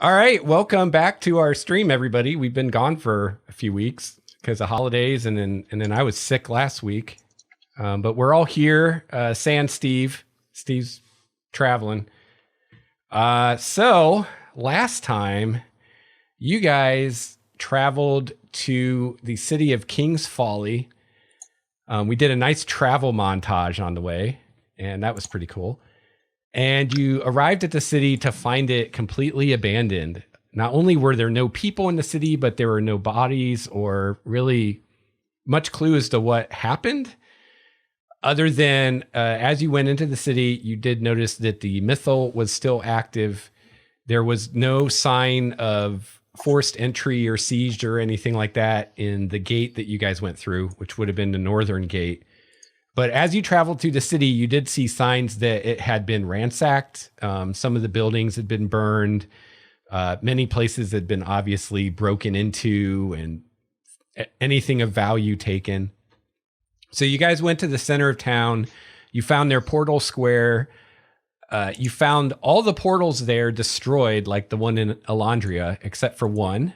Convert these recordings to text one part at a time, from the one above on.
All right, welcome back to our stream, everybody. We've been gone for a few weeks because of holidays, and then I was sick last week. But we're all here. Sans Steve. Steve's traveling. So last time, you guys traveled to the city of King's Folly. We did a nice travel montage on the way, and that was pretty cool. And you arrived at the city to find it completely abandoned. Not only were there no people in the city, but there were no bodies or really much clue as to what happened. Other than as you went into the city, you did notice that the mythal was still active. There was no sign of forced entry or siege or anything like that in the gate that you guys went through, which would have been the northern gate. But as you traveled through the city, you did see signs that it had been ransacked. Some of the buildings had been burned. Many places had been obviously broken into and anything of value taken. So you guys went to the center of town. You found their portal square. You found all the portals there destroyed, like the one in Alandria, except for one,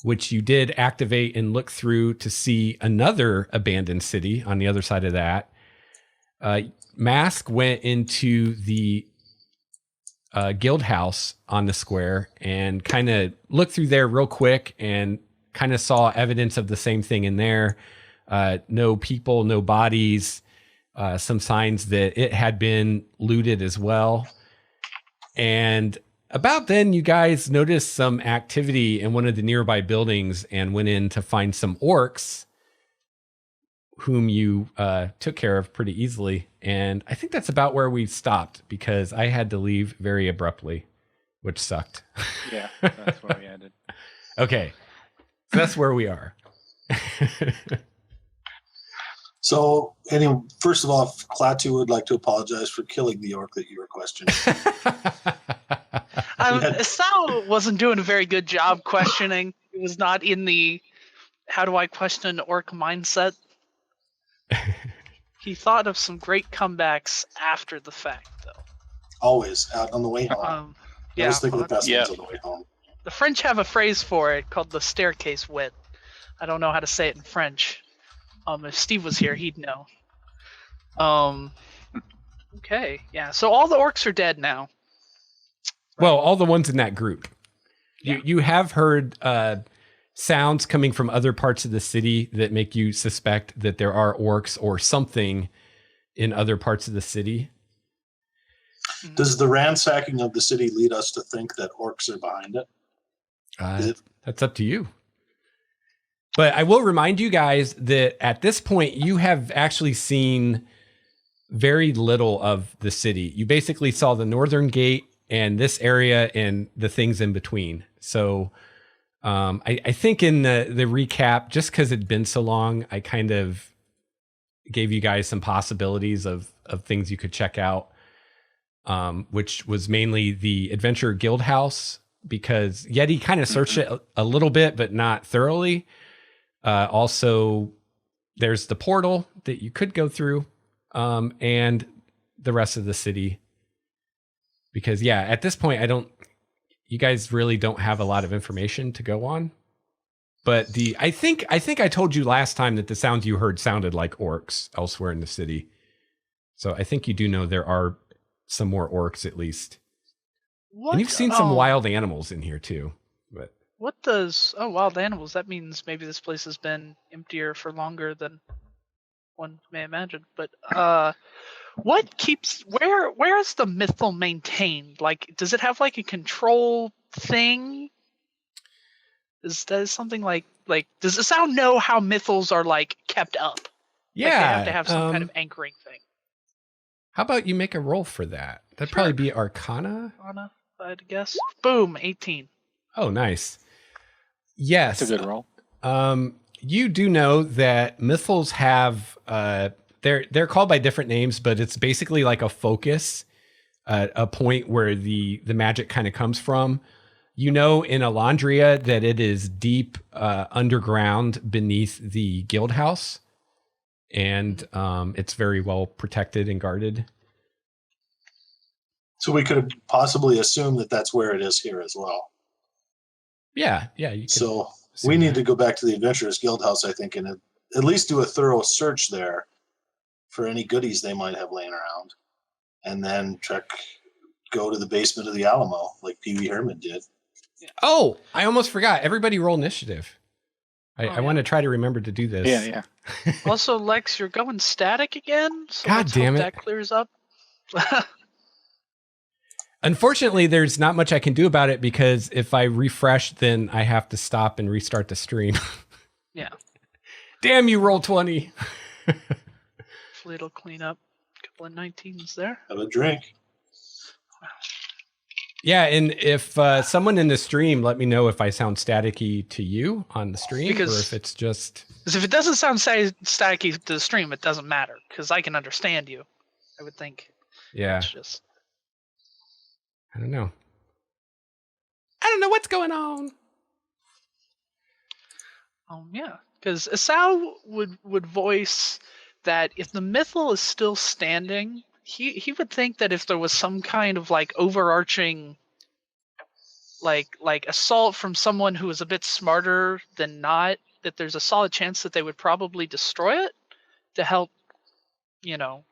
which you did activate and look through to see another abandoned city on the other side of that. Mask went into the guild house on the square and kind of looked through there real quick and kind of saw evidence of the same thing in there. No people, no bodies, some signs that it had been looted as well. And about then, you guys noticed some activity in one of the nearby buildings and went in to find some orcs whom you took care of pretty easily. And I think that's about where we stopped because I had to leave very abruptly, which sucked. Yeah, that's where we ended. Okay, so that's where we are. So, anyway, first of all, Klaatu would like to apologize for killing the orc that you were questioning. Isceau wasn't doing a very good job questioning. He was not in the how do I question an orc mindset. He thought of some great comebacks after the fact, though. Always out on the way home. Yeah, Always think of the best ones on the way home. The French have a phrase for it called the staircase wit. I don't know how to say it in French. If Steve was here, he'd know. Okay, yeah. So all the orcs are dead now. Well, all the ones in that group. Yeah. You have heard sounds coming from other parts of the city that make you suspect that there are orcs or something in other parts of the city. Does the ransacking of the city lead us to think that orcs are behind it? That's up to you. But I will remind you guys that at this point, you have actually seen very little of the city. You basically saw the northern gate and this area and the things in between. So I think in the recap, just because it'd been so long, I kind of gave you guys some possibilities of things you could check out, which was mainly the Adventure Guild House, because Yeti kind of searched it a little bit, but not thoroughly. Also, there's the portal that you could go through, and the rest of the city. Because yeah, at this point, you guys really don't have a lot of information to go on. But I think I told you last time that the sounds you heard sounded like orcs elsewhere in the city. So I think you do know there are some more orcs at least. What? And you've seen some wild animals in here too. But What does wild animals? That means maybe this place has been emptier for longer than one may imagine. But what keeps where is the mythal maintained? Like, does it have like a control thing? Is that something like does the sound know how mythals are like kept up? yeah, Like they have to have some kind of anchoring thing. How about you make a roll for that? That'd Sure. probably be Arcana. Anna, I'd guess. Boom, 18. Oh, nice. Yes. That's a good roll. You do know that mythals have they're called by different names, but it's basically like a focus, a point where the magic kind of comes from. You know, in Alandria that it is deep underground beneath the guild house, and it's very well protected and guarded. So we could possibly assume that that's where it is here as well. Yeah. You could So assume we need that. to go back to the Adventurers Guild House, I think, and at least do a thorough search there for any goodies they might have laying around. And then go to the basement of the Alamo, like Pee Wee Herman did. Oh, I almost forgot. Everybody roll initiative. I want to try to remember to do this. Yeah. Also, Lex, you're going static again. So God let's damn hope it. that clears up. Unfortunately, there's not much I can do about it because if I refresh, then I have to stop and restart the stream. Yeah. Damn you, roll 20. Hopefully it'll clean up. A couple of 19s there. Have a drink. Yeah, and if someone in the stream, let me know if I sound staticky to you on the stream, or if it's just... Because if it doesn't sound staticky to the stream, it doesn't matter, because I can understand you, I would think. Yeah. It's just... I don't know. I don't know what's going on. Yeah, because Isceau would voice that if the Mythal is still standing, he would think that if there was some kind of like overarching like assault from someone who is a bit smarter than not, that there's a solid chance that they would probably destroy it to help,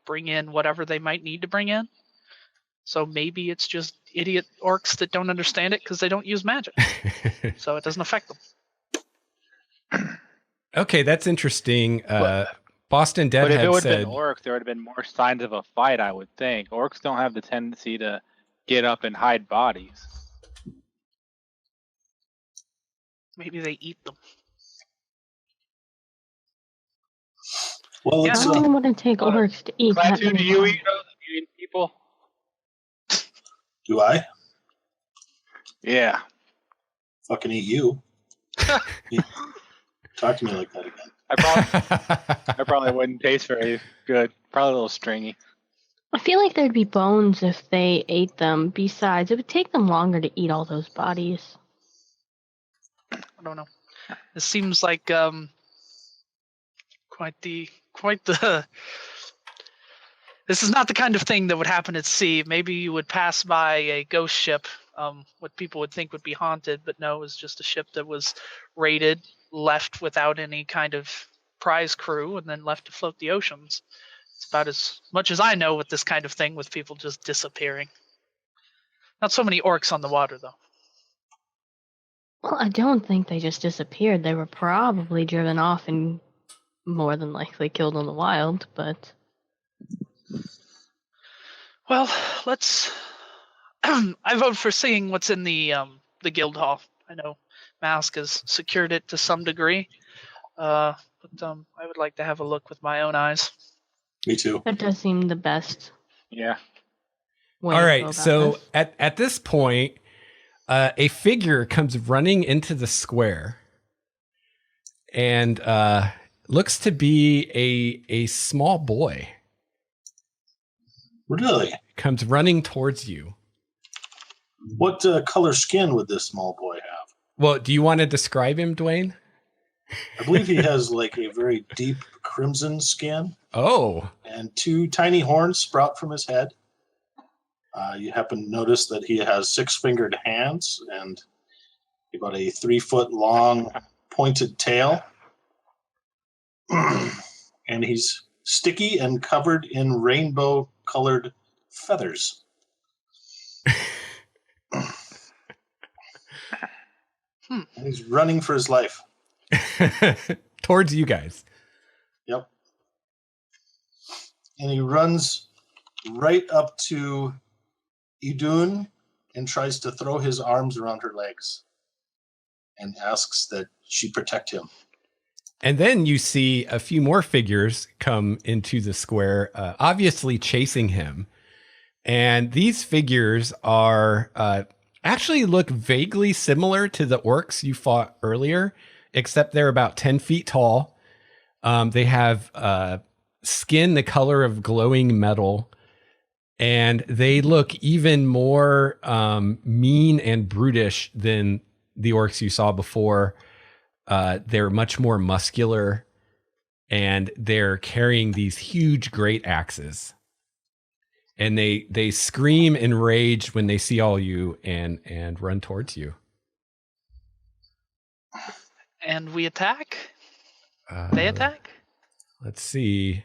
bring in whatever they might need to bring in. So maybe it's just idiot orcs that don't understand it because they don't use magic. So it doesn't affect them. Okay, that's interesting. Boston Deadhead But if it would have said... been orcs, there would have been more signs of a fight, I would think. Orcs don't have the tendency to get up and hide bodies. Maybe they eat them. Well, Yeah, let's, How long would it take orcs to eat that Klaatu, do many you bodies? eat those mutant people? do I Yeah. fucking eat you? Talk to me like that again. I probably wouldn't taste very good. Probably a little stringy. I feel like there'd be bones if they ate them. Besides, it would take them longer to eat all those bodies. I don't know. It seems like quite the. This is not the kind of thing that would happen at sea. Maybe you would pass by a ghost ship, what people would think would be haunted, but no, it was just a ship that was raided, left without any kind of prize crew, and then left to float the oceans. It's about as much as I know with this kind of thing, with people just disappearing. Not so many orcs on the water, though. Well, I don't think they just disappeared. They were probably driven off and more than likely killed in the wild, but... Well, let's... I vote for seeing what's in the guild hall. I know Mask has secured it to some degree, but I would like to have a look with my own eyes. Me too. That does seem the best Yeah. way All to go right, about so this. at this point, a figure comes running into the square and looks to be a small boy. Really? Comes running towards you. What color skin would this small boy have? Well, do you want to describe him, Dwayne? I believe he has like a very deep crimson skin, Oh, and 2 tiny horns sprout from his head. You happen to notice that he has 6-fingered hands and about a 3-foot long pointed tail. And he's sticky and covered in rainbow colored feathers. And he's running for his life. towards you guys. Yep. And he runs right up to Idunn and tries to throw his arms around her legs and asks that she protect him. And then you see a few more figures come into the square, obviously chasing him. And these figures are actually look vaguely similar to the orcs you fought earlier, except they're about 10 feet tall. They have skin the color of glowing metal, and they look even more mean and brutish than the orcs you saw before. They're much more muscular, and they're carrying these huge great axes. And they scream in rage when they see all you and run towards you. And we attack? They attack? Let's see.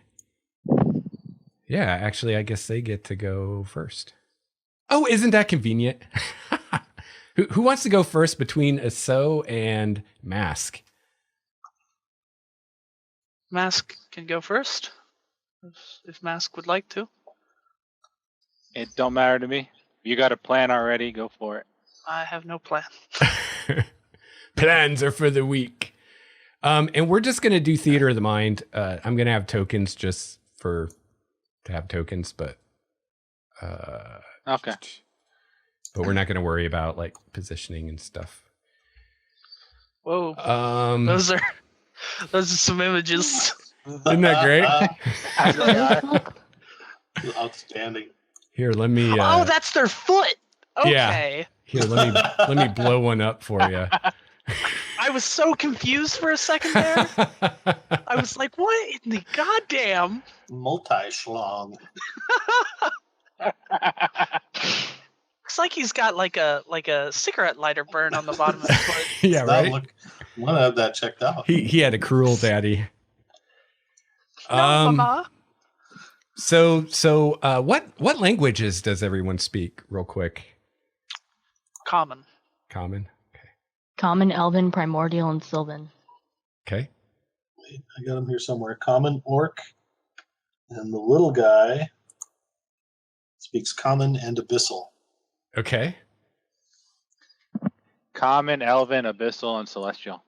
Yeah, actually, I guess they get to go first. Oh, isn't that convenient? Who wants to go first between Isceau and Mask? Mask can go first. If Mask would like to. It don't matter to me. You got a plan already, go for it. I have no plan. Plans are for the weak. And we're just going to do Theater of the Mind. I'm going to have tokens just to have tokens, but Okay. But we're not going to worry about like positioning and stuff. Whoa. Those are some images. Isn't that great? Outstanding. Here, let me. Oh, that's their foot. Okay. Yeah. Here, let me blow one up for you. I was so confused for a second there. I was like, "What in the goddamn?" Multi-schlong. Looks like he's got like a cigarette lighter burn on the bottom of his foot. Yeah, right. I want to have that checked out. He had a cruel daddy. No, mama. So what languages does everyone speak, real quick? Common. Common. Okay. Common, Elven, Primordial, and Sylvan. Okay. Wait, I got him here somewhere. Common, Orc, and the little guy speaks Common and Abyssal. Okay. Common, Elven, Abyssal, and Celestial.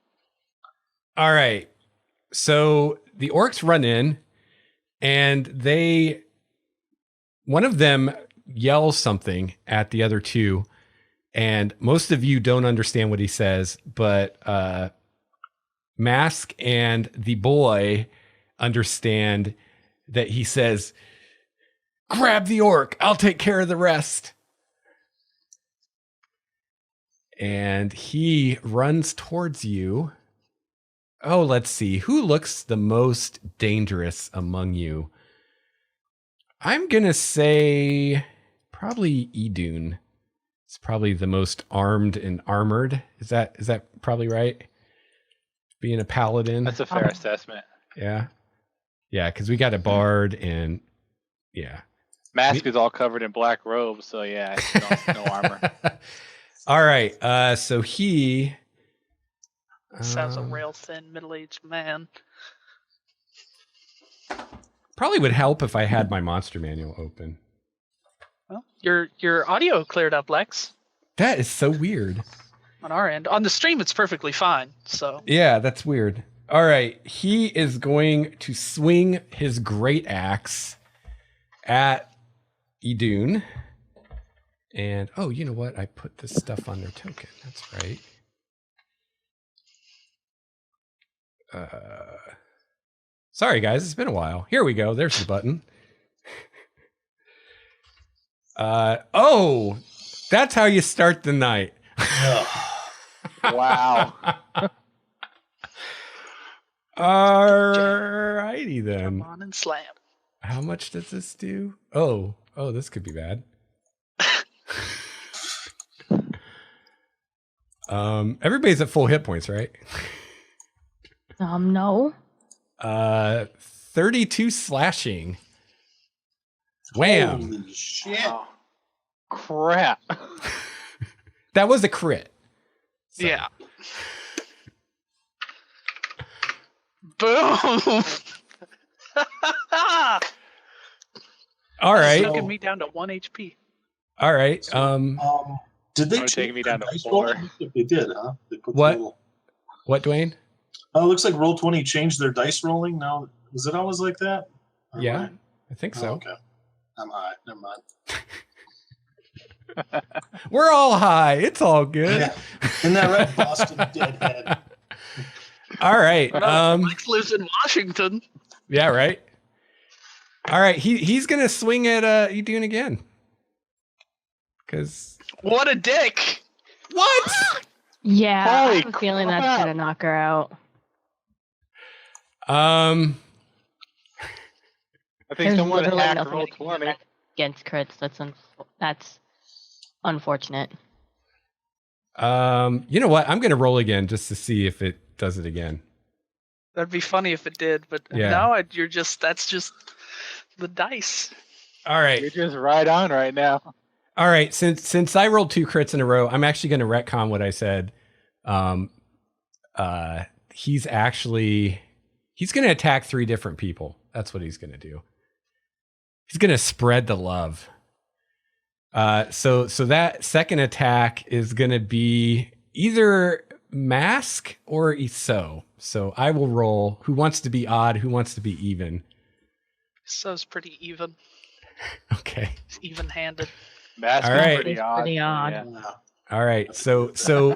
All right. So the orcs run in, and one of them yells something at the other two, and most of you don't understand what he says, but Mask and the boy understand that he says, "Grab the orc, I'll take care of the rest." And he runs towards you. Oh, let's see. Who looks the most dangerous among you? I'm going to say probably Idunn. It's probably the most armed and armored. Is that probably right? Being a paladin. That's a fair assessment. Yeah. Yeah, because we got a bard and yeah. Mask is all covered in black robes, so yeah, no armor. All right. So he Sounds a rail thin middle-aged man. probably would help if I had my monster manual open. Well, your audio cleared up, Lex. That is so weird. On our end, on the stream, it's perfectly fine. So Yeah, that's weird. All right. He is going to swing his great axe at Idunn. And, oh, you know what? I put this stuff on their token. That's right. Sorry, guys. It's been a while. Here we go. There's the button. Oh, that's how you start the night. Wow. All righty then. come on and slam. How much does this do? Oh, this could be bad. Everybody's at full hit points, right? No. 32 slashing. Wham. Holy shit. Oh, crap. That was a crit. So- Yeah. Boom. All right. Taking me down to 1 HP. All right. Did they They're taking me their down to dice 4. roll? They did, huh? They put What? the little- What, Dwayne? Oh, it looks like Roll20 changed their dice rolling now. Was it always like that? Or Yeah, am I think I- so. Oh, okay. I'm high. Never mind. We're all high. It's all good. Yeah. Isn't that right, Boston deadhead? All right. Lex lives in Washington. Yeah, right. All right. He's gonna swing at Idunn again. Cause What a dick. what? Yeah, I Holy have a feeling that's crap. gonna knock her out. I think There's someone literally hacked nothing roll I can do 20. against crits. That's unfortunate. You know what? I'm gonna roll again just to see if it does it again. That'd be funny if it did, but Yeah. no, that's just the dice. All right. You're just right on right now. All right. Since I rolled 2 crits in a row, I'm actually going to retcon what I said. He's going to attack 3 different people. That's what he's going to do. He's going to spread the love. So that second attack is going to be either Mask or Isceau. So I will roll who wants to be odd, who wants to be even. So's pretty even. Okay. It's even-handed. Mask All is right. pretty It's odd. pretty odd. Yeah. All right. So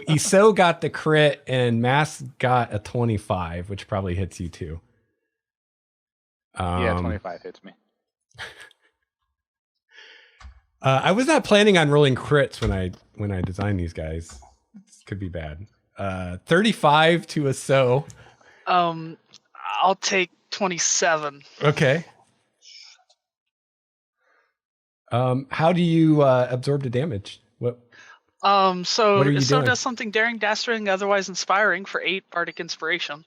Isceau got the crit and Mask got a 25, which probably hits you too. Yeah, 25 hits me. I was not planning on rolling crits when I designed these guys. This could be bad. 35 to Isceau. I'll take 27. Okay. How do you absorb the damage? What? So What are you Isceau doing? does something daring, dastardly, otherwise inspiring for 8 bardic inspiration.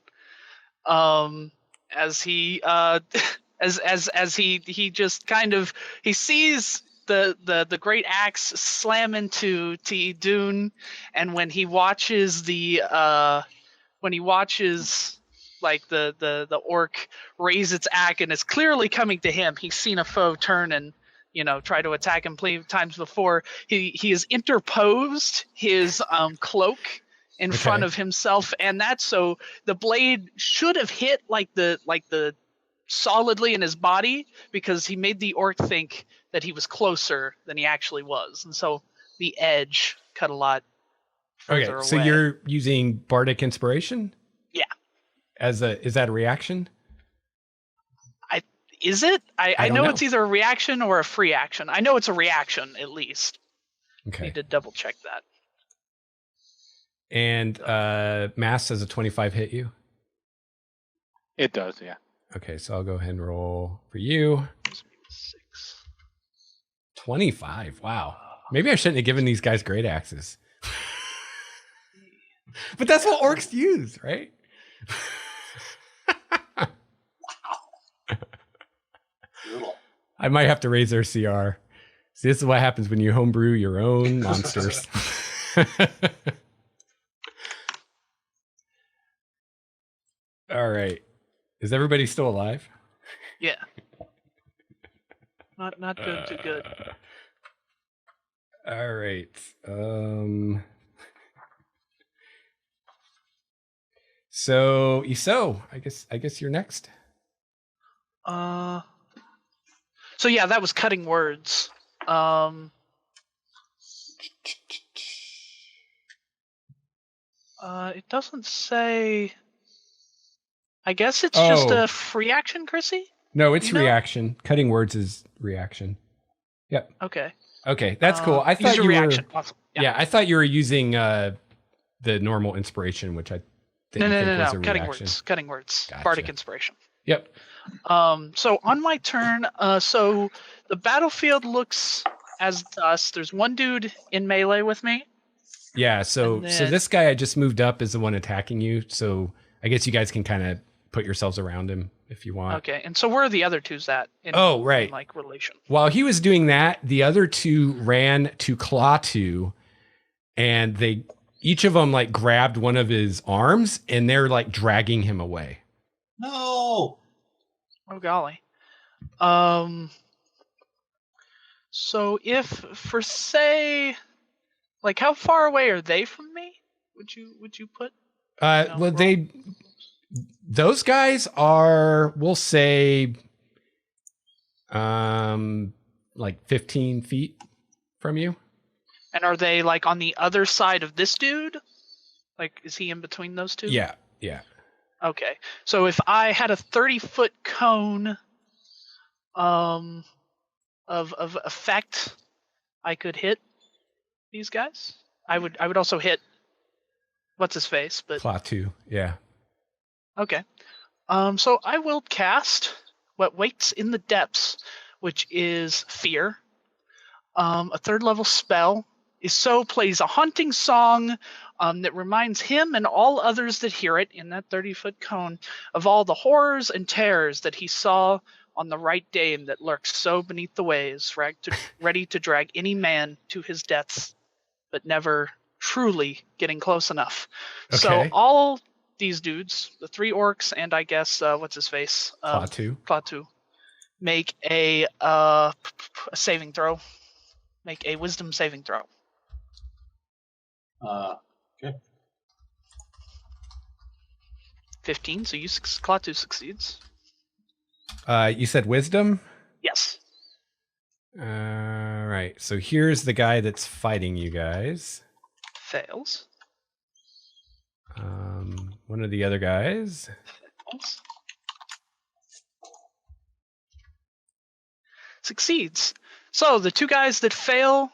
As he as he just kind of he sees the great axe slam into Idunn, and when he watches like the orc raise its axe and it's clearly coming to him, he's seen a foe turn and try to attack him plenty of times before. He has interposed his cloak in front of himself, and that's so the blade should have hit like the solidly in his body, because he made the orc think that he was closer than he actually was, and so the edge cut a lot further away. So you're using bardic inspiration? Yeah. Is that a reaction? Is it? I don't know know. it's either a reaction or a free action. I know it's a reaction, at least. Okay. Need to double check that. And Mass does a 25 hit you? It does, yeah. Okay, so I'll go ahead and roll for you. 6. 25. Wow. Maybe I shouldn't have given these guys great axes. But that's what orcs use, right? Brutal. I might have to raise their CR. See, this is what happens when you homebrew your own monsters. All right. Is everybody still alive? Yeah. Not good, too good. All right. So Isceau, I guess you're next. So yeah, that was cutting words. It doesn't say. I guess it's just a free action, Chrissy? No, it's No. reaction. Cutting words is reaction. Yep. Okay. Okay, that's cool. I Use thought your you reaction. were. Awesome. Yeah, I thought you were using the normal inspiration, which I didn't think was a Cutting reaction. words. Cutting words. Gotcha. Bardic inspiration. Yep. So on my turn, so the battlefield looks as dust. There's one dude in melee with me. Yeah. So And so then- this guy I just moved up is the one attacking you. So I guess you guys can kind of put yourselves around him if you want. Okay, and so where are the other twos at? In, Oh, right. in, like relation. While he was doing that, the other two ran to Klaatu, and they each of them like grabbed one of his arms, and they're like dragging him away. No. Oh golly. So if for say, like how far away are they from me? Would you put? Well, those guys are, we'll say, like 15 feet from you. And are they like on the other side of this dude? Like, is he in between those two? Yeah. Okay. So if I had a 30-foot cone of effect, I could hit these guys. I would also hit what's his face, but Klaatu, yeah. okay. So I will cast what waits in the depths, which is fear. A 3rd level spell. Isceau plays a haunting song that reminds him and all others that hear it in that 30-foot cone of all the horrors and terrors that he saw on the right dame that lurks so beneath the waves, ready to drag any man to his deaths, but never truly getting close enough. So Okay. all these dudes, the 3 orcs, and I guess what's his face, Klaatu, make a saving throw. Make a wisdom saving throw. Okay. 15. So Klaatu succeeds. You said wisdom? Yes. All right. So here's the guy that's fighting you guys. Fails. One of the other guys. Fails. Succeeds. So the 2 guys that fail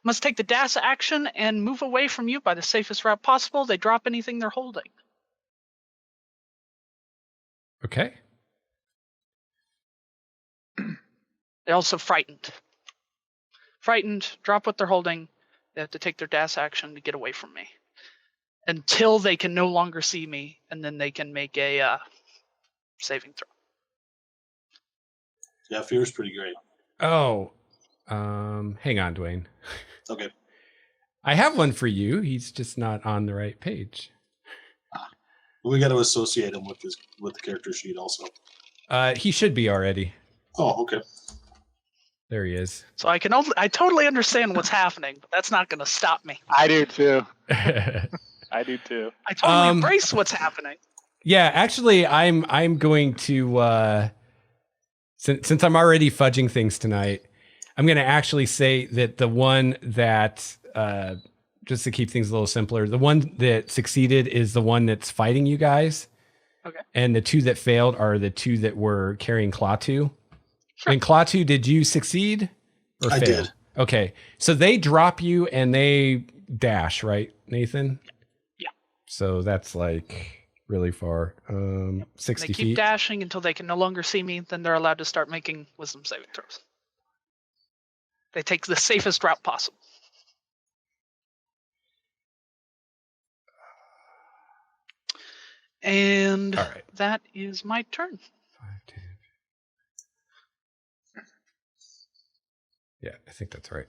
must take the dash action and move away from you by the safest route possible. They drop anything they're holding. Okay. They're also frightened. Frightened, drop what they're holding. They have to take their dash action to get away from me. Until they can no longer see me, and then they can make a saving throw. Yeah, fear's pretty great. Oh, hang on, Dwayne. Okay. I have one for you. He's just not on the right page. We got to associate him with the character sheet also. He should be already. Oh, okay. There he is. So I totally understand what's happening, but that's not going to stop me. I do too. I do too. I totally embrace what's happening. Yeah, actually, I'm going to since I'm already fudging things tonight, I'm going to actually say that the one that just to keep things a little simpler, the one that succeeded is the one that's fighting you guys. Okay. And the 2 that failed are the 2 that were carrying Klaatu. Sure. And Klaatu, did you succeed or fail? I did. Okay. So they drop you and they dash, right, Nathan? Yeah. So that's like really far. 60 They keep feet. dashing until they can no longer see me. Then they're allowed to start making wisdom saving throws. They take the safest route possible. And that is my turn. 5, 10. Yeah, I think that's right.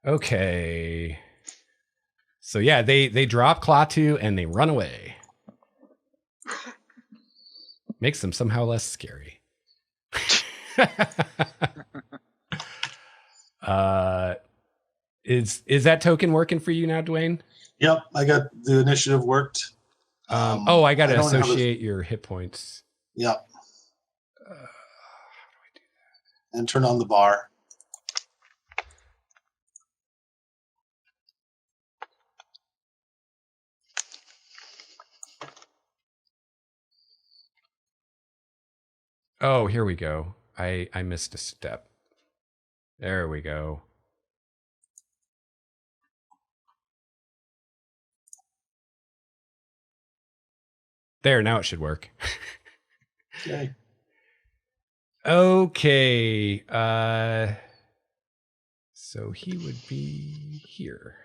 Okay. So yeah, they drop Klaatu and they run away. Makes them somehow less scary. Is that token working for you now, Dwayne? Yep, I got the initiative worked. I got to associate your hit points. Yep. How do I do that? And turn on the bar. Oh, here we go. I missed a step. There we go. There, now it should work. Okay. Okay. So he would be here.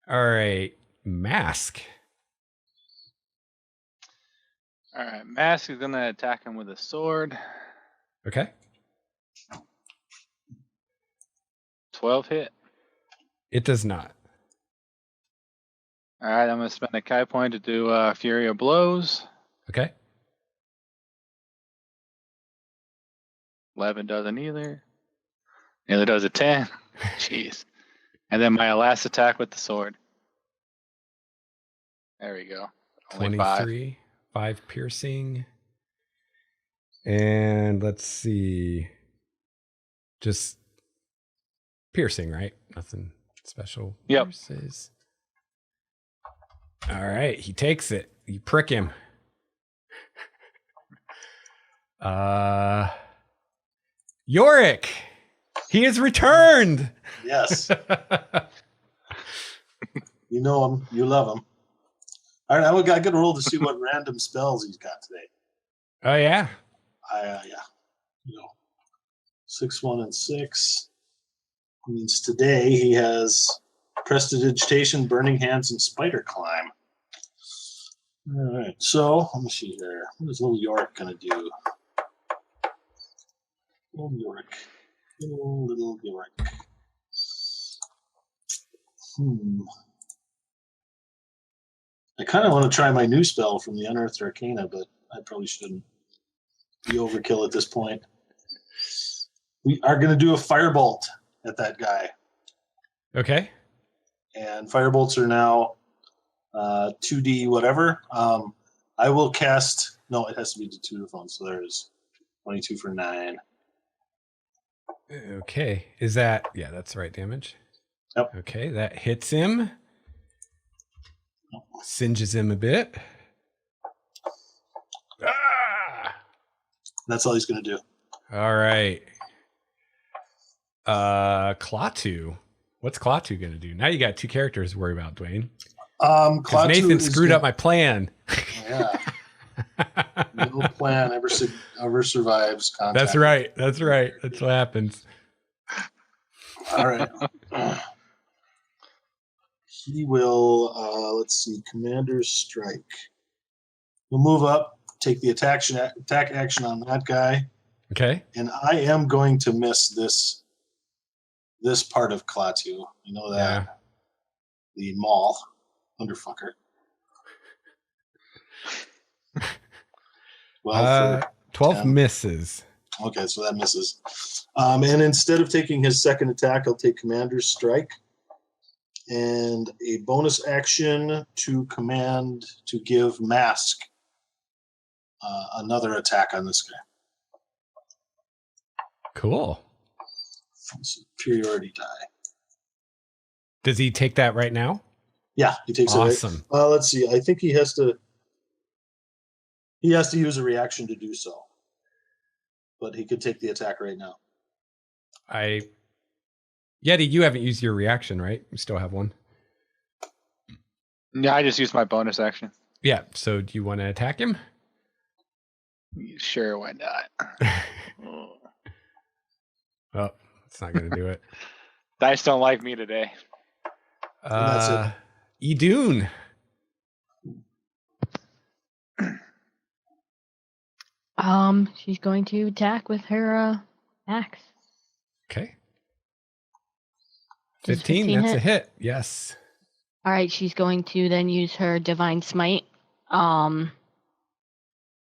All right. Mask. All right. Mask is going to attack him with a sword. Okay. 12 hit. It does not. All right. I'm going to spend a Kai point to do Fury of Blows. Okay. 11 doesn't either. Neither does a 10. Jeez. And then my last attack with the sword. There we go. Only 23. 5 piercing. And let's see. Just piercing, right? Nothing special. Yep. Pierces. All right. He takes it. You prick him. Iorek. He has returned. Yes. You know him. You love him. All right, I got to roll to see what random spells he's got today. Oh, yeah. Yeah. 6, 1, and 6. Means today he has Prestidigitation, Burning Hands, and Spider Climb. All right, so let me see here. What is little Iorek going to do? Little Iorek. Little Iorek. I kind of want to try my new spell from the Unearthed Arcana, but I probably shouldn't. Be overkill at this point. We are going to do a Firebolt at that guy. Okay. And Firebolts are now 2D whatever. I will cast... No, it has to be the 2 to phone, so there's 22 for 9. Okay. Is that... Yeah, that's the right damage. Yep. Okay, that hits him. Singes him a bit. Ah! That's all he's going to do. All right. Klaatu. What's Klaatu going to do? Now you got 2 characters to worry about, Dwayne. Because Nathan screwed up my plan. Yeah. No plan ever survives contact. That's right. That's right. That's what happens. All right. He will, let's see, Commander's Strike. He'll move up, take the attack action on that guy. Okay. And I am going to miss this part of Klaatu. You know that. Yeah. The maul. Underfucker. Well, 12 10. misses. Okay, so that misses. And instead of taking his second attack, I'll take Commander's Strike. And a bonus action to command to give Mask another attack on this guy. Cool. Superiority die. Does he take that right now? Yeah, he takes awesome. it. Right. Let's see. I think he has to use a reaction to do so. But he could take the attack right now. Yeti, you haven't used your reaction, right? You still have one. Yeah, I just used my bonus action. Yeah. So do you want to attack him? Sure, why not? Well, it's not going to do it. Dice don't like me today. That's it. Idunn. She's going to attack with her axe. Okay. Does 15, that's a hit. Yes. All right, she's going to then use her Divine Smite,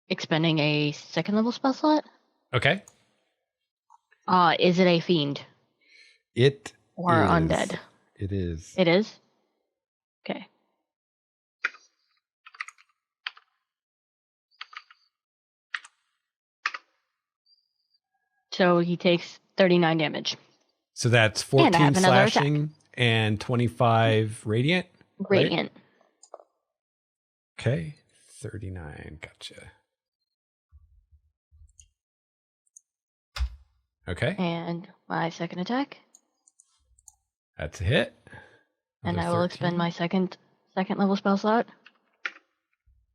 expending a 2nd level spell slot. Okay. Is it a fiend? It or is. undead? It is. It is? Okay. So he takes 39 damage. So that's And I 14 have another slashing and 25 radiant? right? Radiant. Okay. 39. Gotcha. Okay. And my second attack. That's a hit. And Another I will 13. expend my second level spell slot.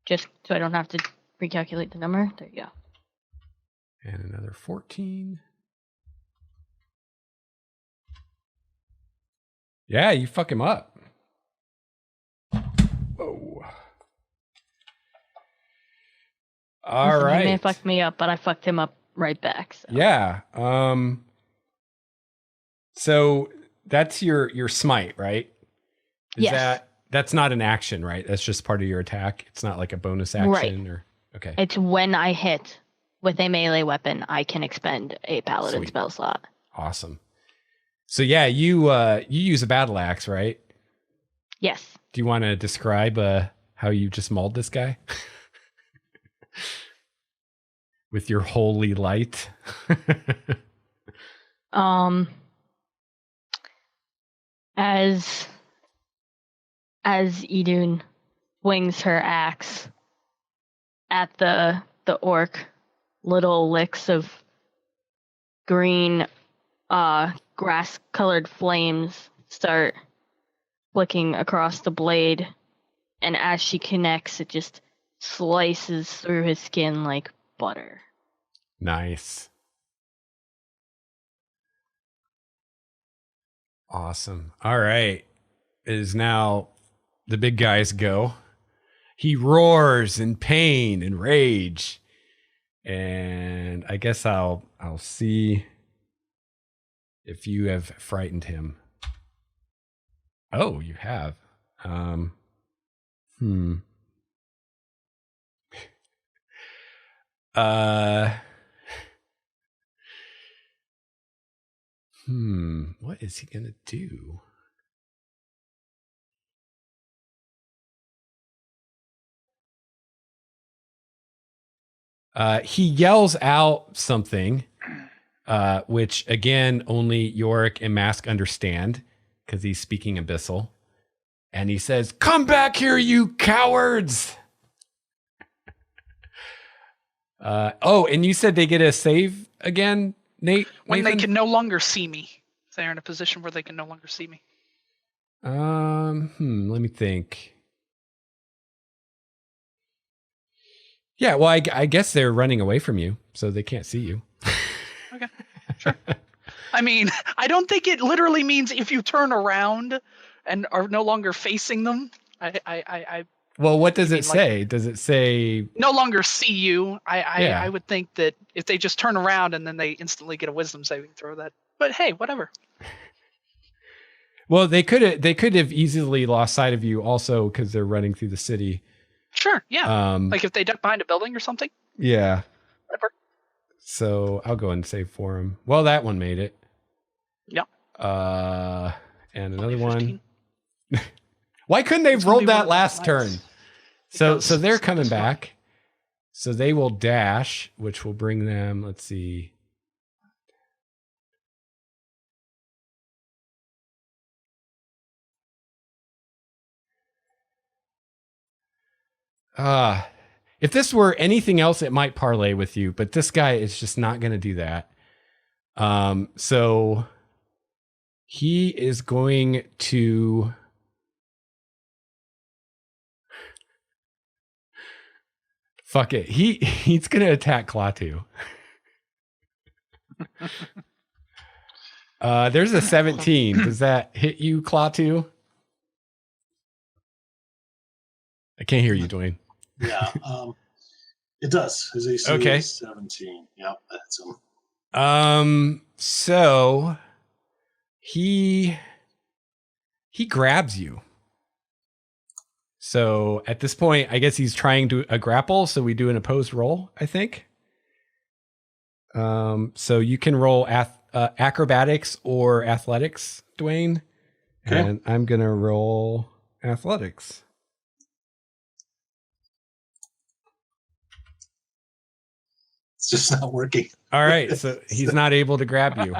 Just so I don't have to recalculate the number. There you go. And another 14. Yeah, you fuck him up. Whoa. All Listen, right. He may have fucked me up, but I fucked him up right back. So. Yeah. So that's your smite, right? Yes. That's not an action, right? That's just part of your attack. It's not like a bonus action Right. or okay. It's when I hit with a melee weapon, I can expend a paladin Sweet. spell slot. Awesome. So yeah, you use a battle axe, right? Yes. Do you want to describe how you just mauled this guy? With your holy light. As Idunn swings her axe at the orc, little licks of green grass colored flames start flicking across the blade, and as she connects, it just slices through his skin like butter. Nice. Awesome. All right. It is now the big guy's go. He roars in pain and rage. And I guess I'll see if you have frightened him. Oh, you have. What is he gonna do? He yells out something, which again only Iorek and Mask understand because he's speaking Abyssal, and he says, "Come back here, you cowards!" And you said they get a save again, Nate? When Nathan? they can no longer see me. If they're in a position where they can no longer see me. Let me think. Yeah, well, I guess they're running away from you, so they can't see you. Okay, sure. I mean, I don't think it literally means if you turn around and are no longer facing them. Well, what does it like, say? Does it say no longer see you? Yeah. I would think that if they just turn around and then they instantly get a wisdom saving throw, that. But hey, whatever. Well, they could have easily lost sight of you also because they're running through the city. Sure, yeah. Like if they duck behind a building or something. Yeah. Whatever. So I'll go and save for him. Well, that one made it. Yep. And another 15. one. Why couldn't they have gonna rolled be that one of those last nights. turn? So Because they're coming it's fine. back. So they will dash, which will bring them, let's see. If this were anything else, it might parlay with you, but this guy is just not going to do that. So he is going to fuck it. He's going to attack Klaatu. There's a 17. Does that hit you, Klaatu? I can't hear you, Dwayne. Yeah, it does. His AC Okay. is 17. Yep, that's him. So he grabs you. So at this point, I guess he's trying to grapple. So we do an opposed roll, I think. So you can roll acrobatics or athletics, Dwayne. Okay. And I'm gonna roll athletics. It's just not working. All right, so he's not able to grab you.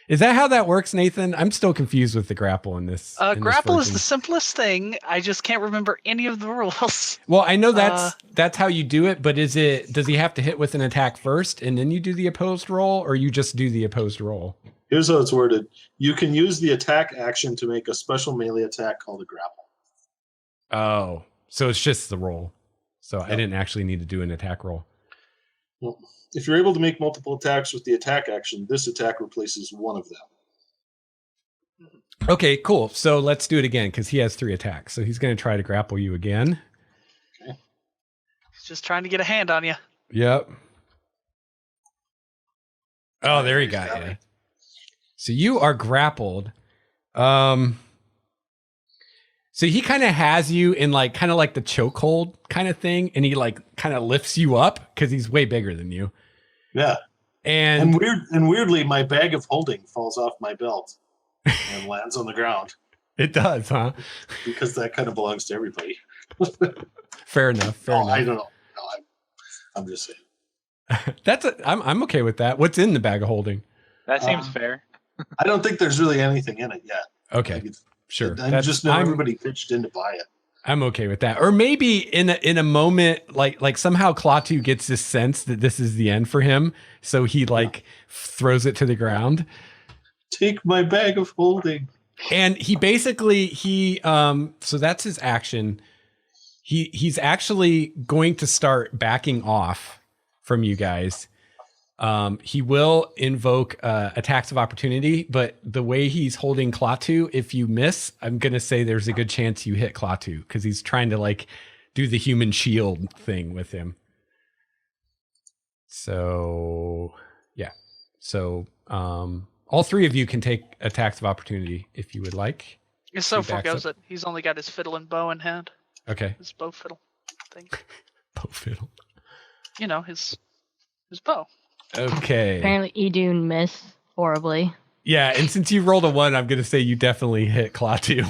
Is that how that works, Nathan? I'm still confused with the grapple in this. in this Grapple is version. the simplest thing. I just can't remember any of the rules. Well, I know that's how you do it, but does he have to hit with an attack first and then you do the opposed roll, or you just do the opposed roll? Here's how it's worded. You can use the attack action to make a special melee attack called a grapple. Oh, so it's just the roll. So I Yep. didn't actually need to do an attack roll. Well, if you're able to make multiple attacks with the attack action, this attack replaces one of them. Okay, cool. So let's do it again because he has 3 attacks. So he's going to try to grapple you again. He's just trying to get a hand on you. Yep. Oh, there he got you. So you are grappled. So he kind of has you in kind of like the chokehold kind of thing, and he kind of lifts you up because he's way bigger than you. Yeah. And Weirdly, my bag of holding falls off my belt and lands on the ground it does, huh? because that kind of belongs to everybody. Fair enough. Fair enough. I don't know. No, I'm just saying. I'm okay with that. What's in the bag of holding? That seems fair. I don't think there's really anything in it yet. Okay, sure. I just know everybody pitched in to buy it. I'm okay with that. Or maybe in a moment, like somehow Klaatu gets this sense that this is the end for him, so he throws it to the ground. Take my bag of holding. And he basically so that's his action. He's actually going to start backing off from you guys. He will invoke attacks of opportunity, but the way he's holding Klaatu, if you miss, I'm gonna say there's a good chance you hit Klaatu because he's trying to like do the human shield thing with him. So yeah. So all three of you can take attacks of opportunity if you would like. So He backs forgoes up. it. He's only got his fiddle and bow in hand. Okay. His bow fiddle thing. Bow fiddle. You know, his bow. Okay. Apparently, Idunn missed horribly. Yeah, and since you rolled a 1, I'm gonna say you definitely hit Klaatu.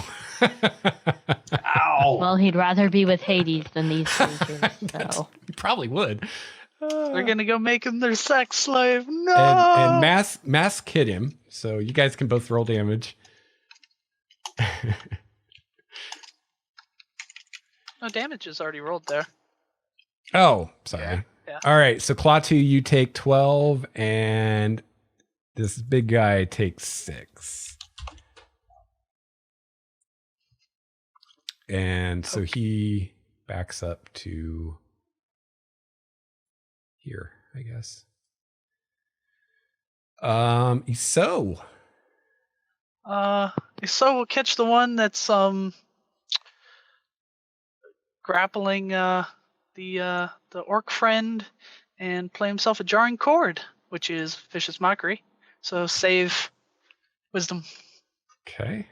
Ow! Well, he'd rather be with Hades than these creatures, so. You probably would. They're gonna go make him their sex slave. No. And Mask hit him, so you guys can both roll damage. No, damage is already rolled there. Oh, sorry. Yeah. All right, so Klaatu, you take 12, and this big guy takes 6. And so he backs up to here, I guess. Isceau. So we'll catch the one that's grappling the orc friend and play himself a jarring chord, which is vicious mockery. So save wisdom. Okay.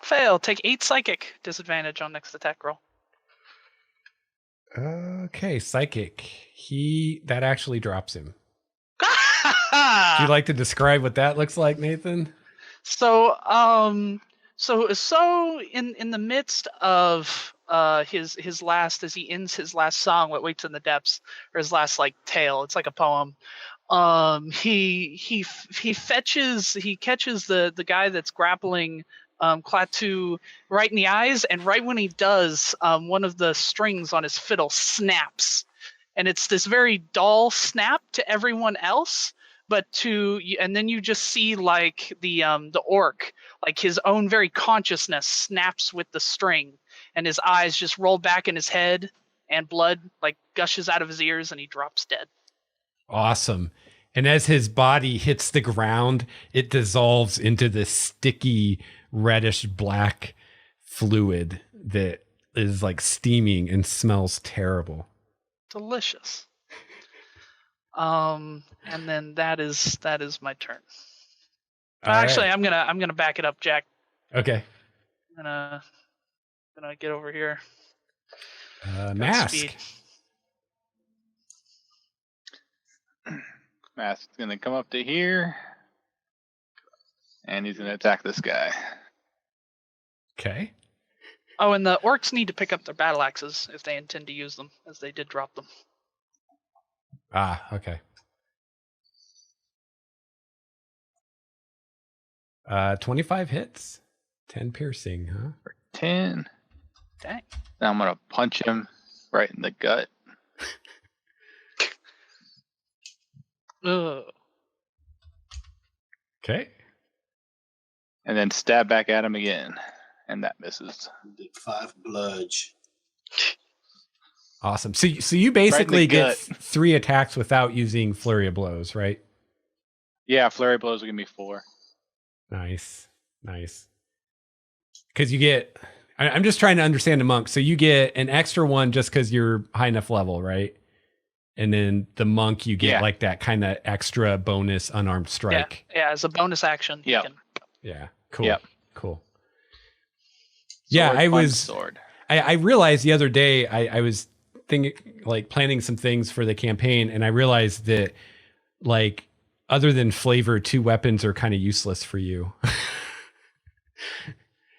Fail. Take 8 psychic. Disadvantage on next attack roll. Okay, psychic. That actually drops him. Would you like to describe what that looks like, Nathan? So in the midst of his last, as he ends his last song, what waits in the depths, or his last like tale, it's like a poem. He catches the guy that's grappling Klaatu right in the eyes, and right when he does, one of the strings on his fiddle snaps, and it's this very dull snap to everyone else. And then you just see like the orc, like his own very consciousness snaps with the string, and his eyes just roll back in his head, and blood like gushes out of his ears, and he drops dead. Awesome. And as his body hits the ground, it dissolves into this sticky reddish black fluid that is like steaming and smells terrible. Delicious. And then that is my turn. Actually, right. I'm gonna back it up, Jack. Okay. I'm gonna get over here. Mask. Speed. Mask's gonna come up to here, and he's gonna attack this guy. Okay. Oh, and the orcs need to pick up their battle axes if they intend to use them, as they did drop them. Okay. 25 hits, 10 piercing, huh? For 10. Dang. Now I'm gonna punch him right in the gut. Ugh. Okay. And then stab back at him again. And that misses. Did 5 bludge. Awesome. So you basically Right in the get gut. 3 attacks without using flurry of blows, right? Yeah, flurry blows will give me 4. Nice. Because you get, I'm just trying to understand the monk. So you get an extra one just because you're high enough level, right? And then the monk, you get like that kind of extra bonus unarmed strike. Yeah, as a bonus action. Yeah. Yeah. Cool. Yep. Cool. Sword, sword. I realized the other day I was planning some things for the campaign, and I realized that like other than flavor, 2 weapons are kind of useless for you.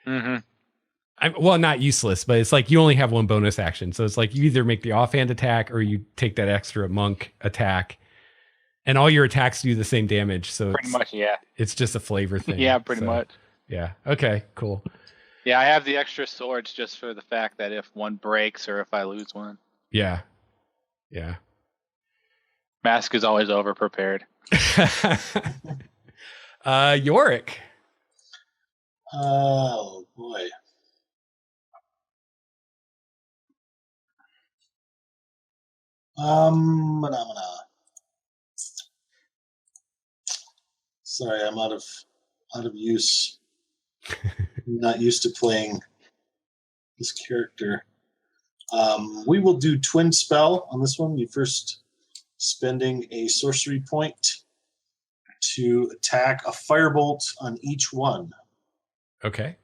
Mm-hmm. Well, not useless, but it's like you only have 1 bonus action. So it's like you either make the offhand attack or you take that extra monk attack, and all your attacks do the same damage. So Pretty much, yeah. it's just a flavor thing. Yeah, pretty much. Yeah. Okay, cool. Yeah, I have the extra swords just for the fact that if one breaks or if I lose one. Yeah. Mask is always over prepared. Iorek. Oh, boy. Phenomena. Sorry, I'm out of use. I'm not used to playing this character. We will do twin spell on this one. You first spending a sorcery point to attack a firebolt on each one. Okay.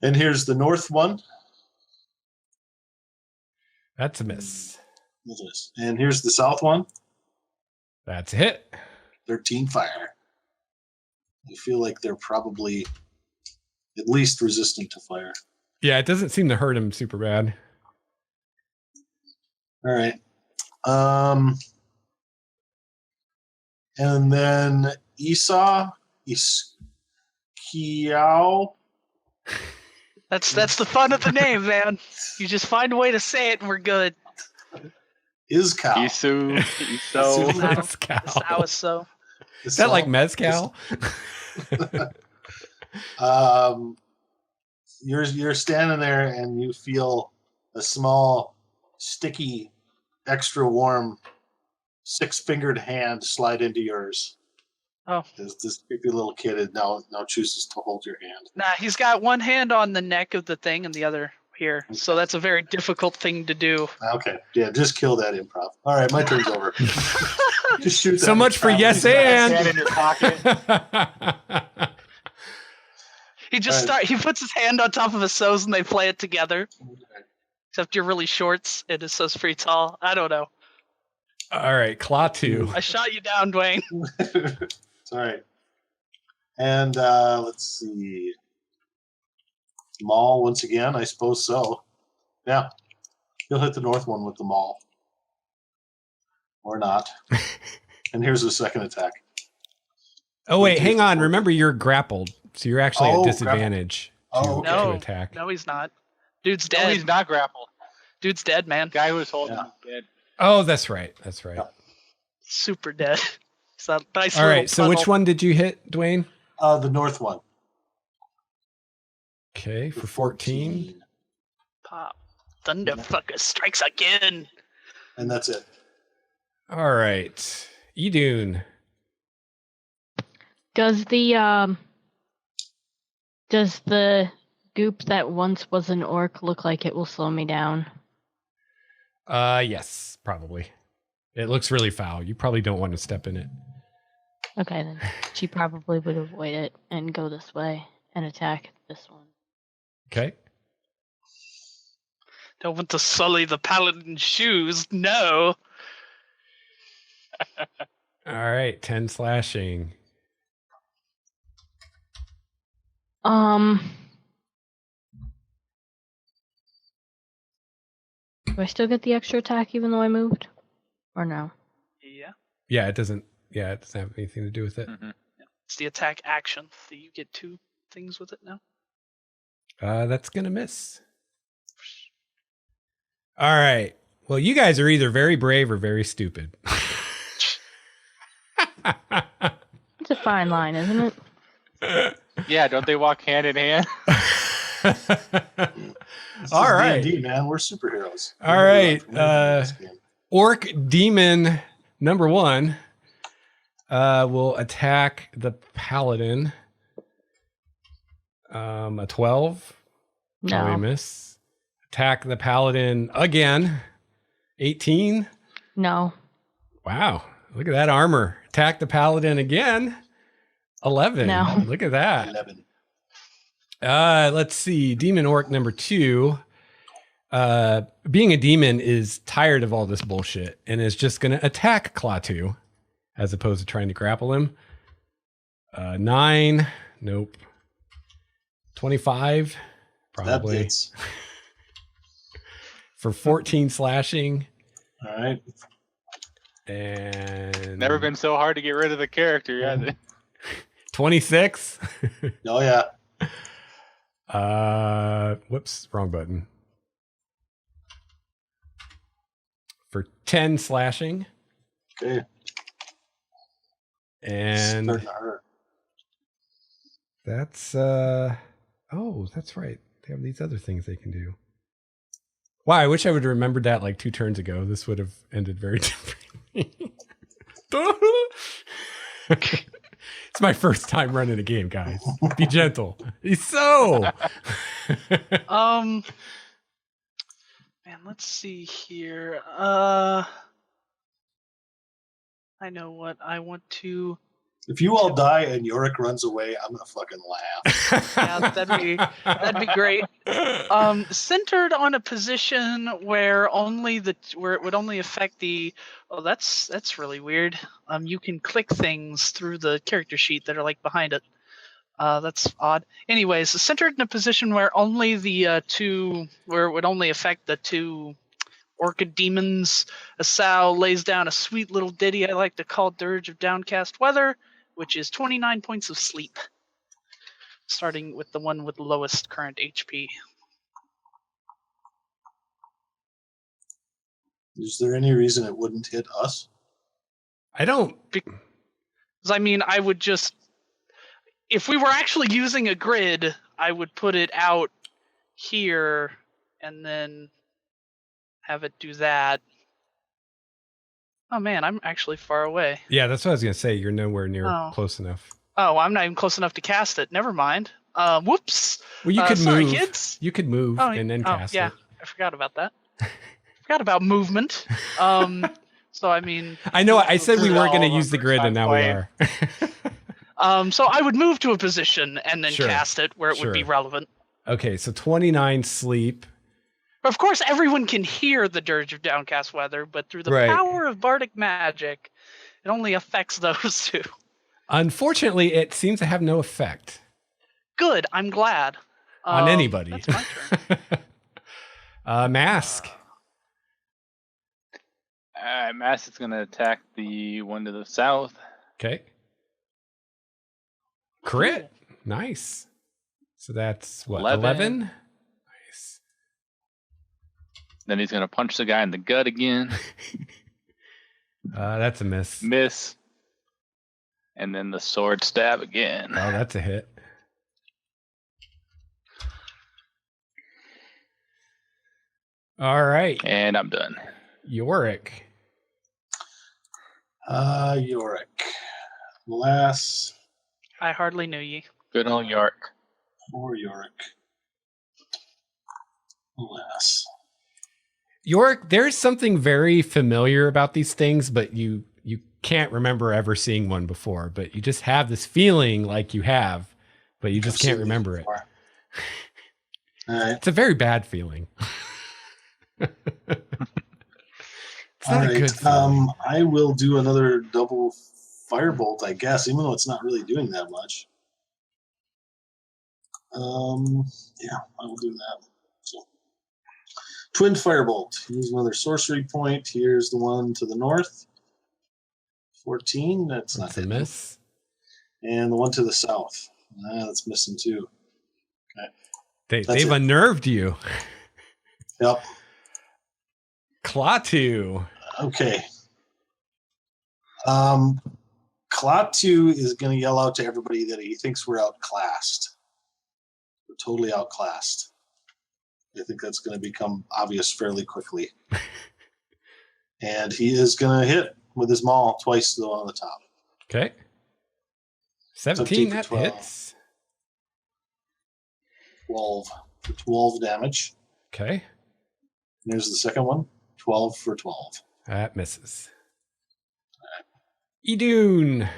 And here's the north one. That's a miss. And here's the south one. That's a hit. 13 fire. I feel like they're probably at least resistant to fire. Yeah, it doesn't seem to hurt him super bad. All right. And then Isceau. That's the fun of the name, man. You just find a way to say it and we're good. Isceau. Isceau. Is that like mezcal? You're standing there and you feel a small, sticky, extra warm, 6-fingered hand slide into yours. Oh. This creepy little kid now chooses to hold your hand. Nah, he's got one hand on the neck of the thing and the other here. Okay. So that's a very difficult thing to do. Okay. Yeah, just kill that improv. All right, my turn's over. Just shoot so much for yes and. Hand in your pocket. He puts his hand on top of Isceau's and they play it together. Okay. Except you're really short and Isceau's pretty tall. I don't know. All right, Claw 2. I shot you down, Dwayne. It's all right. And let's see. Maul once again, I suppose so. Yeah. He'll hit the north one with the maul. Or not. And here's the second attack. Oh, wait, hang on. Remember, you're grappled. So you're actually at disadvantage to attack. No, he's not. Dude's dead. No, he's not grappled. Dude's dead, man. Guy who was holding him dead. Oh, that's right. That's right. Yeah. Super dead. So, all right, so which one did you hit, Dwayne? The north one. Okay, for 14. Pop. Thunderfucker strikes again. And that's it. All right. Idunn. Does the goop that once was an orc look like it will slow me down? Yes, probably. It looks really foul. You probably don't want to step in it. Okay, then. She probably would avoid it and go this way and attack this one. Okay. Don't want to sully the paladin's shoes. No. All right, 10 slashing. Do I still get the extra attack even though I moved? Or no? Yeah. Yeah, it doesn't have anything to do with it. Mm-hmm. Yeah. It's the attack action. Do you get 2 things with it now? That's going to miss. All right. Well, you guys are either very brave or very stupid. It's a fine line, isn't it? Yeah, don't they walk hand in hand? All right. D&D, man. We're superheroes. All right. Orc Demon number 1 will attack the Paladin. A 12. No. Probably miss. Attack the Paladin again. 18. No. Wow. Look at that armor. Attack the Paladin again. 11. No. Look at that. 11. Let's see. Demon Orc number 2. Being a demon is tired of all this bullshit and is just going to attack Claw 2 as opposed to trying to grapple him. 9. Nope. 25. Probably. That hits. For 14 slashing. All right. And Never been so hard to get rid of the character yet. 26. Oh, yeah. Whoops, wrong button. For 10 slashing. Okay. And starting to hurt. that's that's right. They have these other things they can do. Wow, I wish I would have remembered that like 2 turns ago. This would have ended very differently. It's my first time running a game, guys. Be gentle. Isceau! Man, let's see here. I know what I want to. If you all die and Iorek runs away, I'm gonna fucking laugh. Yeah, that'd be great. Centered on a position where where it would only affect the. Oh, that's really weird. You can click things through the character sheet that are like behind it. That's odd. Anyways, centered in a position where only the where it would only affect the 2 orchid demons. Isceau lays down a sweet little ditty I like to call Dirge of Downcast Weather, which is 29 points of sleep, starting with the one with the lowest current HP. Is there any reason it wouldn't hit us? I don't. Because I mean, I would just, if we were actually using a grid, I would put it out here and then have it do that. Oh man, I'm actually far away. Yeah, that's what I was going to say. You're nowhere near close enough. Oh, I'm not even close enough to cast it. Never mind. Whoops. Well, you could sorry, move. Kids. You could move and then cast yeah, it. I forgot about that. Forgot about movement. So I mean, I know. I said we weren't going to use the grid, and now we are. So I would move to a position and then Sure. cast it where it would be relevant. Okay, so 29 sleep. Of course, everyone can hear the Dirge of Downcast Weather, but through the power of bardic magic, it only affects those 2. Unfortunately, it seems to have no effect. Good. I'm glad. On anybody. That's my turn. Mask. Mask is going to attack the one to the south. Okay. Crit. Nice. So that's what? 11? Nice. Then he's going to punch the guy in the gut again. That's a miss. Miss. And then the sword stab again. Oh, that's a hit. All right. And I'm done. Iorek. Iorek. Lass. I hardly knew ye. Good old York. Poor Iorek. Lass. Iorek, there's something very familiar about these things, but you can't remember ever seeing one before. But you just have this feeling like you have, but you just can't remember it. All right. It's a very bad feeling. It's not a good feeling. I will do another double firebolt, I guess, even though it's not really doing that much. Yeah, I will do that. So, twin firebolt. Here's another sorcery point. Here's the one to the north. 14. That's not a hitting. miss. And the one to the south. That's missing too. Okay. They've unnerved you. Yep. Klaatu. Okay. Klaatu is going to yell out to everybody that he thinks we're outclassed. We're totally outclassed. I think that's going to become obvious fairly quickly. And he is going to hit with his maul twice, though, on the top. Okay. 17, that 12. hits. 12 for 12 damage. Okay. And there's the second one. 12 for 12. That misses. Idunn.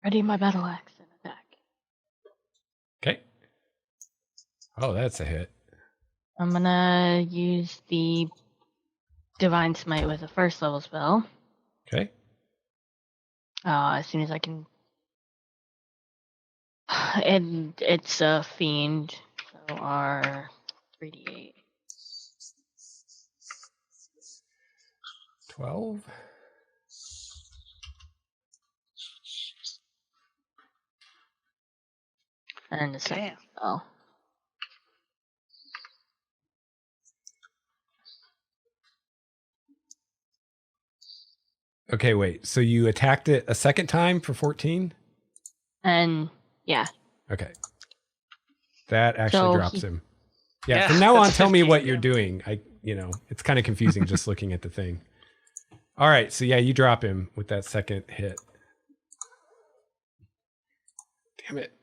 Ready my battle axe and attack. Okay. Oh, that's a hit. I'm gonna use the Divine Smite with a first level spell. Okay. As soon as I can. And it's a fiend, so our 3d8. 12. And the second spell. Okay, wait. So you attacked it a second time for 14? And yeah. Okay. That actually So drops him. Yeah, Yeah, from now on, that's tell me 15, what you're yeah. doing. It's kind of confusing just looking at the thing. All right, so yeah, you drop him with that second hit. Damn it.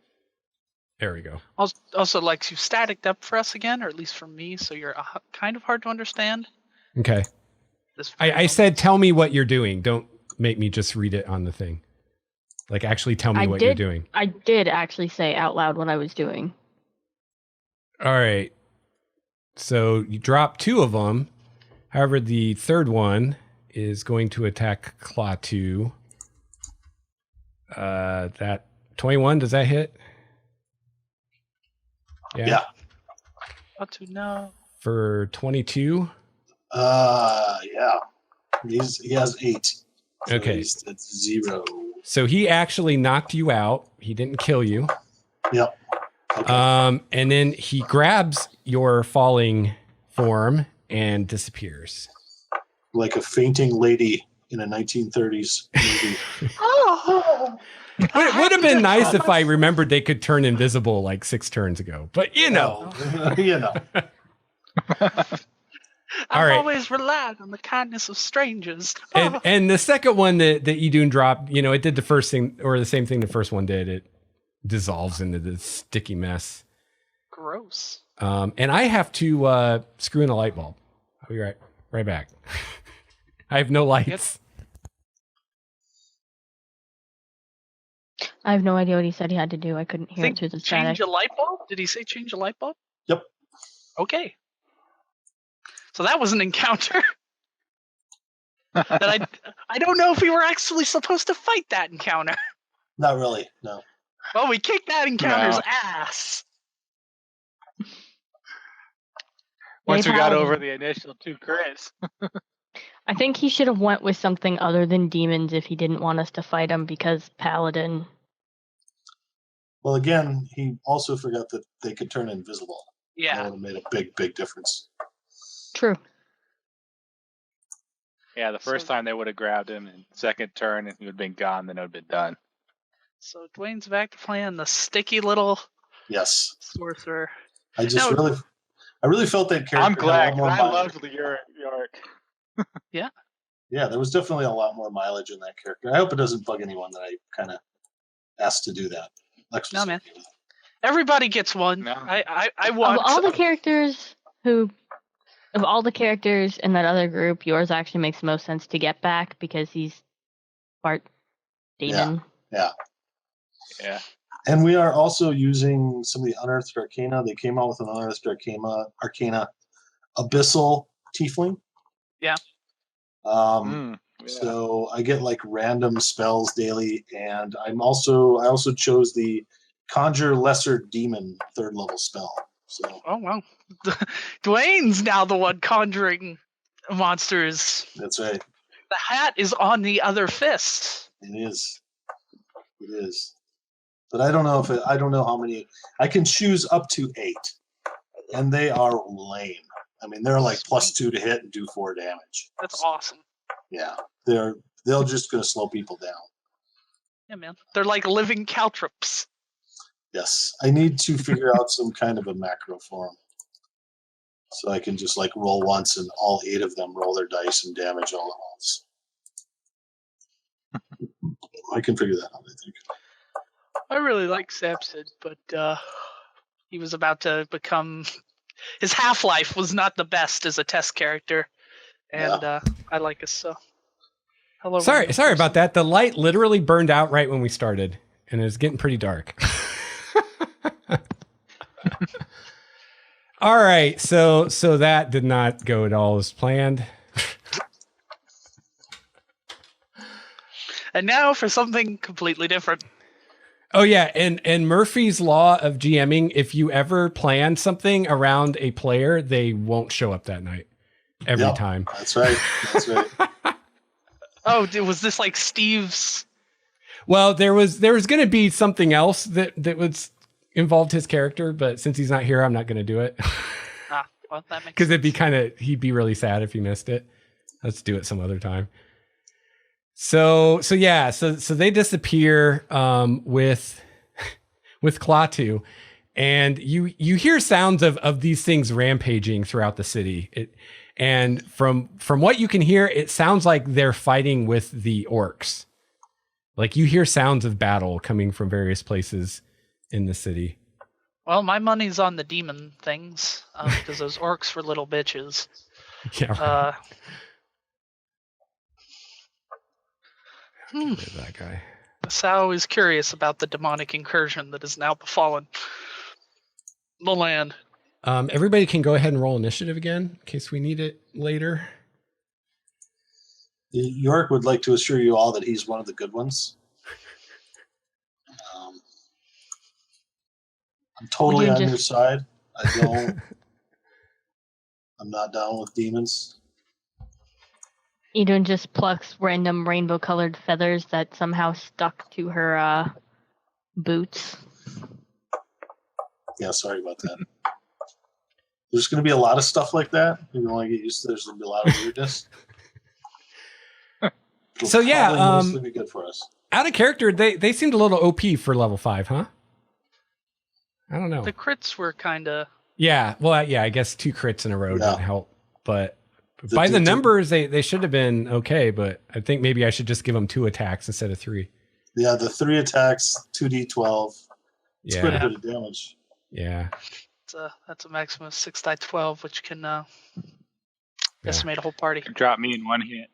There we go. Also, like you staticked up for us again, or at least for me, so you're kind of hard to understand. Okay. I said, tell me what you're doing. Don't make me just read it on the thing. Like, actually tell me what you're doing. I did actually say out loud what I was doing. All right. So you drop 2 of them. However, the third one is going to attack Claw 2. That 21, does that hit? Yeah. How to know? For 22? Yeah. He has 8. So Okay. It's 0. So he actually knocked you out. He didn't kill you. Yep. Okay. And then he grabs your falling form and disappears. Like a fainting lady in a 1930s movie. Oh, It would have been nice if I remembered they could turn invisible like 6 turns ago. But you know. you know. I've right. always relied on the kindness of strangers. And the second one that Idunn dropped, it did the first thing, or the same thing the first one did. It dissolves into this sticky mess. Gross. And I have to screw in a light bulb. I'll be right back. I have no lights. I have no idea what he said he had to do. I couldn't hear it through the static. Change a light bulb? Did he say change a light bulb? Yep. Okay. So that was an encounter. that I don't know if we were actually supposed to fight that encounter. Not really. No. Well, we kicked that encounter's ass. Once we got Paladin. over the initial 2 crits. I think he should have went with something other than demons if he didn't want us to fight him, because Paladin. Well, again, he also forgot that they could turn invisible. Yeah. That would have made a big, big difference. True. Yeah, the first time they would have grabbed him, and second turn, and he would have been gone, then it would have been done. So Dwayne's back to playing the sticky little Yes. sorcerer. I Now- really felt that character. I'm had a glad, lot more 'cause I mileage. loved the Yorick. Yeah, there was definitely a lot more mileage in that character. I hope it doesn't bug anyone that I kind of asked to do that. Lex was No, man. okay with it. Everybody gets one. No. I Of want all the characters in that other group, yours actually makes the most sense to get back because he's part demon. Yeah. Yeah. And we are also using some of the Unearthed Arcana. They came out with an Unearthed Arcana Abyssal Tiefling. Yeah. Yeah. So I get like random spells daily, and I also chose the Conjure Lesser Demon 3rd level spell. So Oh wow. Dwayne's now the one conjuring monsters. that's right. The hat is on the other fist. It is. It is. But I don't know how many. I can choose up to 8, and they are lame. I mean, they're like +2 to hit and do 4 damage. That's awesome. Yeah, they're just going to slow people down. Yeah, man. They're like living caltrops. Yes, I need to figure out some kind of a macro for them, so I can just like roll once and all 8 of them roll their dice and damage all at once. I can figure that out, I think. I really like Samson, but he was about to become. His half-life was not the best as a test character, and I like Isceau. Hello. Sorry about that. The light literally burned out right when we started, and it was getting pretty dark. All right, so that did not go at all as planned. And now for something completely different. Oh yeah, and Murphy's Law of GMing, if you ever plan something around a player, they won't show up that night. Every Yep, time. That's right. That's right. Oh, was this like Steve's? Well, there was going to be something else that was involved his character, but since he's not here, I'm not going to do it. Well, that makes Because he'd be really sad if he missed it. Let's do it some other time. So they disappear with Klaatu, and you hear sounds of these things rampaging throughout the city. And from what you can hear, it sounds like they're fighting with the orcs. Like you hear sounds of battle coming from various places in the city. Well, my money's on the demon things because those orcs were little bitches. Yeah, right. Hmm. Get rid of that guy. Isceau is curious about the demonic incursion that has now befallen the land. Everybody can go ahead and roll initiative again in case we need it later. Yorick would like to assure you all that he's one of the good ones. I'm totally on your side. I'm not down with demons. Idunn just plucks random rainbow-colored feathers that somehow stuck to her boots. Yeah, sorry about that. There's going to be a lot of stuff like that. You're going to get used to. There's going to be a lot of weirdness. So yeah, mostly be good for us. Out of character, they seemed a little OP for level 5, huh? I don't know. The crits were kind of... Yeah, well, yeah, I guess 2 crits in a row didn't help. But by the numbers, they should have been okay. But I think maybe I should just give them 2 attacks instead of 3. Yeah, the 3 attacks, 2d12. It's quite a bit of damage. Yeah. That's a maximum of 6 die 12, which can decimate a whole party. Drop me in one hit.